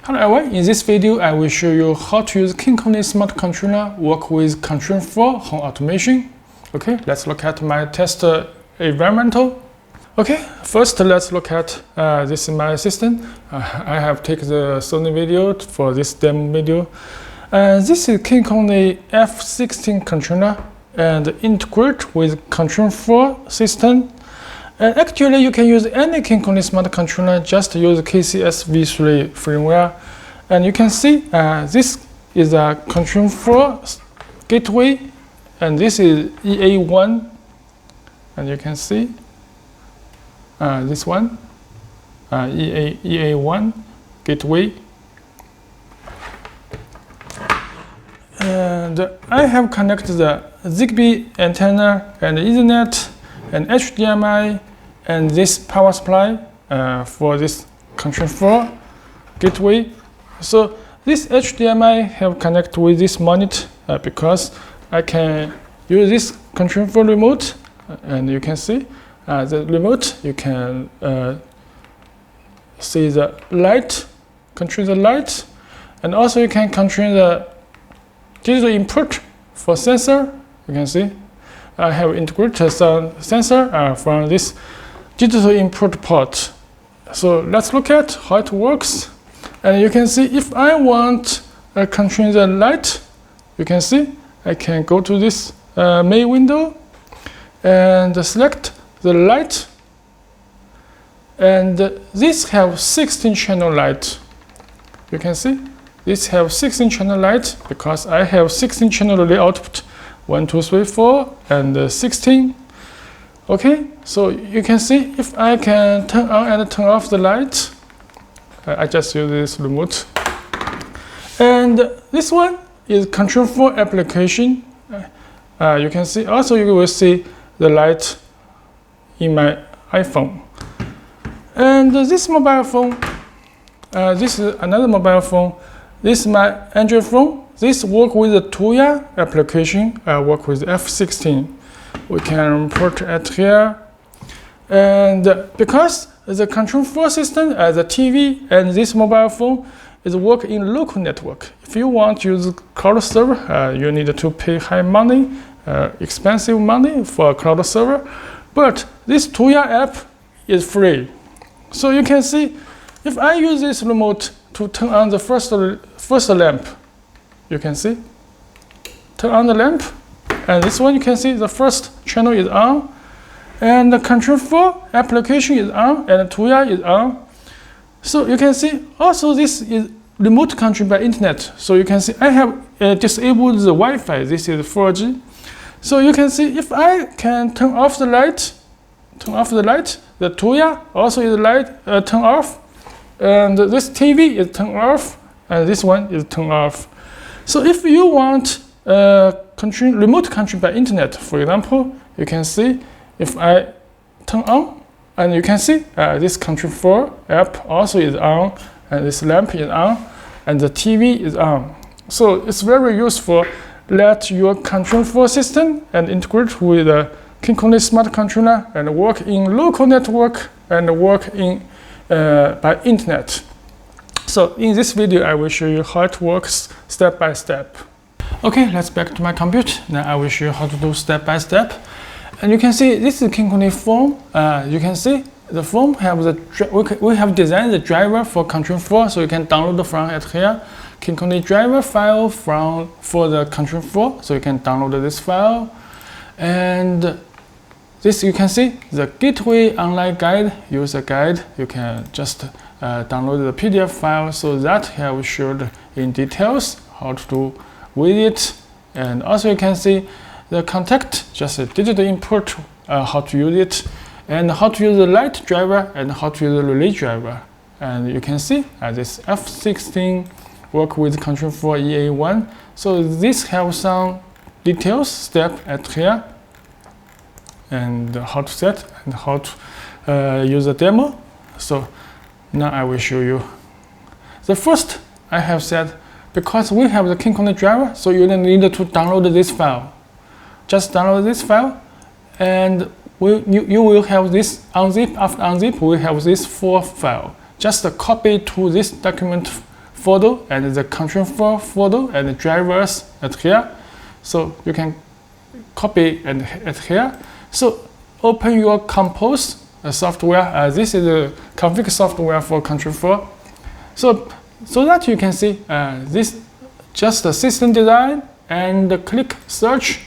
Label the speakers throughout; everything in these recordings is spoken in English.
Speaker 1: Hello everyone, in this video I will show you how to use KinCony Smart Controller work with Control4 home automation. Okay, let's look at my test environmental. Okay, first let's look at this is my system. I have taken the Sony video for this demo video. This is KinCony F16 controller and integrate with Control4 system. Actually, you can use any KinCony Smart Controller, just use KCS v3 firmware. And you can see this is a Control4 gateway, and this is EA1. And you can see this one, EA1 gateway. And I have connected the Zigbee antenna and Ethernet and HDMI and this power supply for this Control4 gateway. So this HDMI have connected with this monitor because I can use this Control4 remote, and you can see the remote. You can see the light, control the light, and also you can control the digital input for sensor. You can see I have integrated some sensor from this digital input port. So let's look at how it works. And you can see if I want to control the light, you can see I can go to this main window and select the light. And this have 16 channel light. You can see this have 16 channel light because I have 16 channel relay output. 1, 2, 3, 4, and 16. Okay, so you can see if I can turn on and turn off the light. I just use this remote. And this one is Control4 application. You can see, also you will see the light in my iPhone. And this mobile phone, this is another mobile phone. This is my Android phone. This work with the Tuya application, work with F16. We can put it here. And because the Control4 system, the TV and this mobile phone is work in local network. If you want to use cloud server, you need to pay high money, expensive money for a cloud server. But this Tuya app is free. So you can see, if I use this remote to turn on the first lamp, you can see, turn on the lamp, and this one you can see the first channel is on, and the Control4 application is on, and Tuya is on. So you can see also this is remote control by internet. So you can see I have disabled the Wi-Fi. This is 4G. So you can see if I can turn off the light, the Tuya also is light turn off, and this TV is turned off, and this one is turned off. So if you want remote control by internet, for example, you can see if I turn on, and you can see this Control4 app also is on, and this lamp is on, and the TV is on. So it's very useful. Let your Control4 system and integrate with the KinCony Smart Controller and work in local network and work in by internet. So in this video, I will show you how it works step by step. Okay, let's back to my computer. Now I will show you how to do step by step. And you can see this is KinCony form. You can see the form have we have designed the driver for Control4, so you can download from it here. KinCony driver file for the Control4, so you can download this file. And this you can see the gateway online guide, user guide. You can just download the PDF file, so that have showed in details how to do with it. And also you can see the contact, just a digital input, how to use it, and how to use the light driver and how to use the relay driver. And you can see this F16 work with Control4 EA1. So this have some details step at here, and how to set and how to use the demo. So now I will show you. The first I have said, because we have the KinCony driver, so you need to download this file. Just download this file, and you will have this unzip. After unzip, we have this 4 file. Just copy to this document folder and the Control4 folder and the drivers at here. So you can copy and at here. So open your Compose software. This is the config software for Control4. So that you can see this just the system design and click search,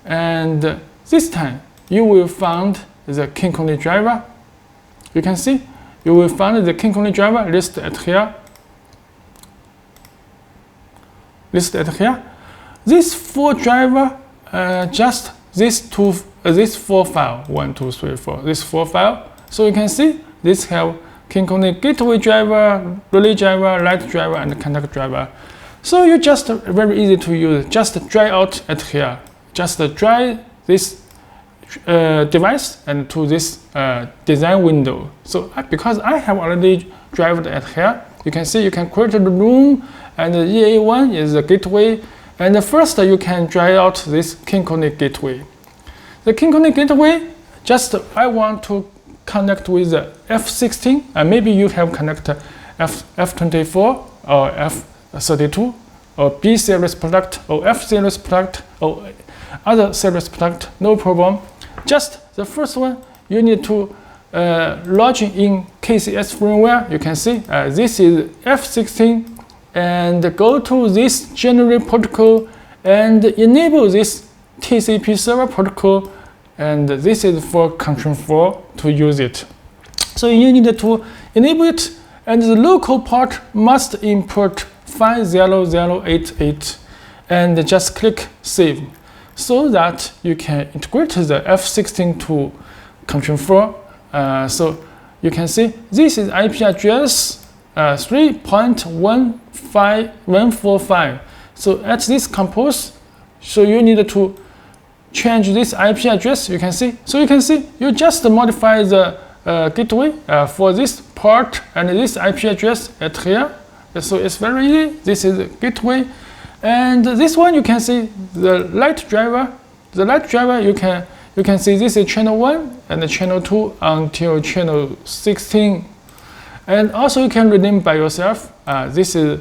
Speaker 1: and this time you will find the KinCony driver. You can see you will find the KinCony driver listed at here. This 4 driver, just this 4 file, 1, 2, 3, 4, this 4 file. So you can see this have KinCony gateway driver, relay driver, light driver, and contact driver. So you just very easy to use. Just try out at here. Just try this device and to this design window. So because I have already driven at here, you can see you can create the room, and the EA1 is the gateway. And first you can try out this KinCony gateway. The KinCony gateway, just I want to connect with the F16, and maybe you have connected F24 or F32 or B series product or F series product or other series product, no problem. Just the first one, you need to log in KCS firmware. You can see this is F16, and go to this general protocol and enable this TCP server protocol, and this is for Control4 to use it. So you need to enable it, and the local port must import 50088, and just click save, so that you can integrate the F16 to Control4. So you can see this is IP address 3.15145. So at this compose, so you need to change this IP address. You can see. So you can see you just modify the gateway for this port and this IP address at here. So it's very easy. This is the gateway, and this one you can see the light driver. The light driver you can see this is channel 1 and the channel 2 until channel 16, and also you can rename by yourself. This is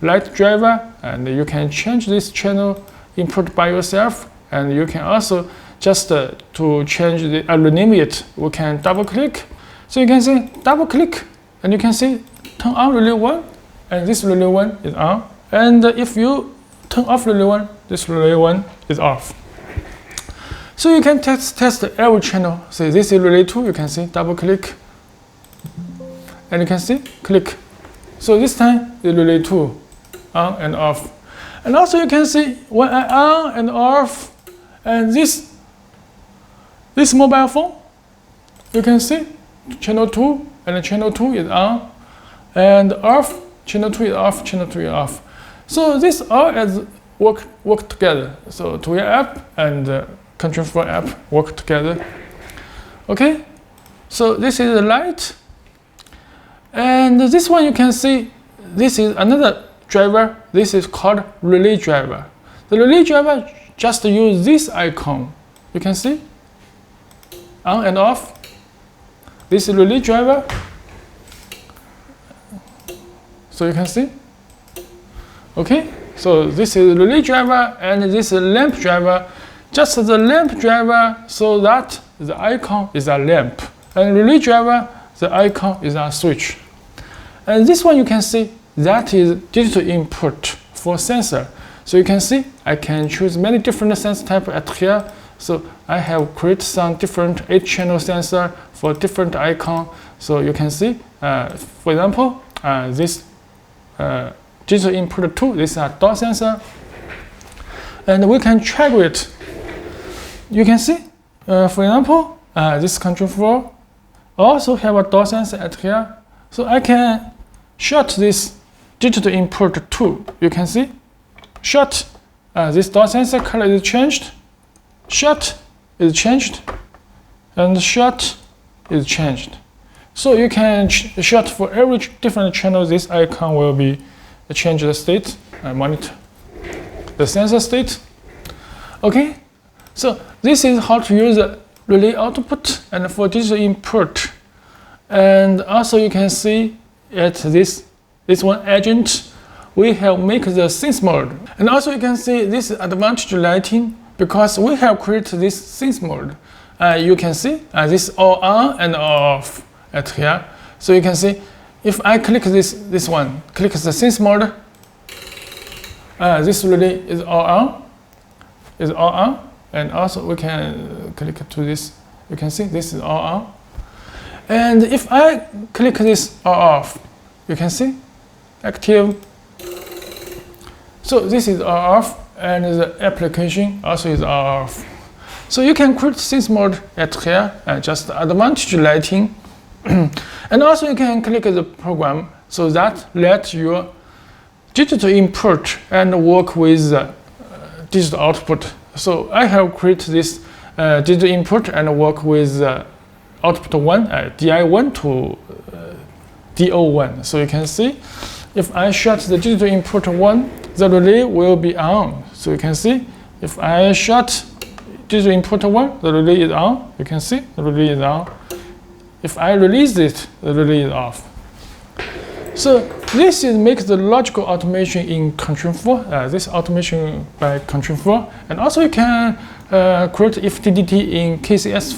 Speaker 1: light driver, and you can change this channel input by yourself, and you can also just to change the rename it. We can double click. So you can see double click, and you can see turn on relay 1, and this relay 1 is on. And if you turn off relay 1, this relay 1 is off. So you can test every channel. So this is relay 2. You can see double click, and you can see click. So this time the relay 2 on and off. And also you can see when I on and off, and this mobile phone, you can see channel 2 and channel 2 is on and off, channel 2 is off, channel 3 is off. So this all as work together. So Tuya app and Control4 app work together. Okay, so this is the light, and this one you can see this is another driver. This is called relay driver. The relay driver just use this icon. You can see on and off. This is relay driver. So you can see. Okay, so this is relay driver, and this is lamp driver. Just the lamp driver, so that the icon is a lamp, and relay driver, the icon is a switch. And this one you can see that is digital input for sensor. So you can see I can choose many different sensor type at here. So I have created some different 8-channel sensor for different icon. So you can see, for example, this digital input 2, this is a dot sensor, and we can track it. You can see, for example, this Control4 also have a dot sensor at here. So I can shut this digital input 2. You can see, shut, this dot sensor color is changed, shut is changed, and shut is changed. So you can shut for every different channel. This icon will be change the state, monitor the sensor state. Okay, so this is how to use the relay output and for digital input. And also you can see at this this one agent, we have make the sense mode. And also you can see this advantage lighting because we have created this sense mode. You can see this all on and all off at here. So you can see if I click this one, click the sense mode, this relay is all on, and also we can click to this. You can see this is all on. And if I click this all off, you can see active. So this is all off, and the application also is all off. So you can create sense mode at here, just advantage lighting. And also you can click the program so that let your digital input and work with digital output. So I have created this digital input and work with output 1, DI1 to DO1. So you can see if I shut the digital input 1, the relay will be on. So you can see if I shut digital input 1, the relay is on. You can see the relay is on. If I release it, the relay is off. So this makes the logical automation in Control4. This automation by Control4, and also you can create FTDT in KCS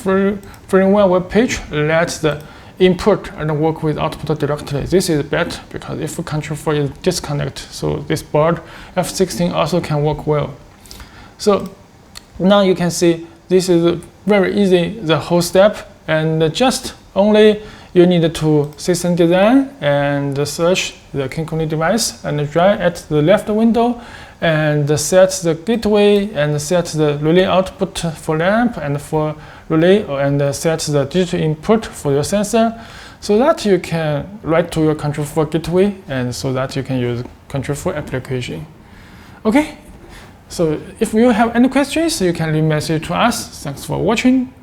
Speaker 1: firmware web page. Let the input and work with output directly. This is better because if Control4 is disconnect, so this board F16 also can work well. So now you can see this is very easy, the whole step, and just only you need to system design and search the KinCony device and drag at the left window and set the gateway and set the relay output for lamp and for relay, and set the digital input for your sensor so that you can write to your Control4 gateway and so that you can use Control4 application. Okay, so if you have any questions, you can leave a message to us. Thanks for watching.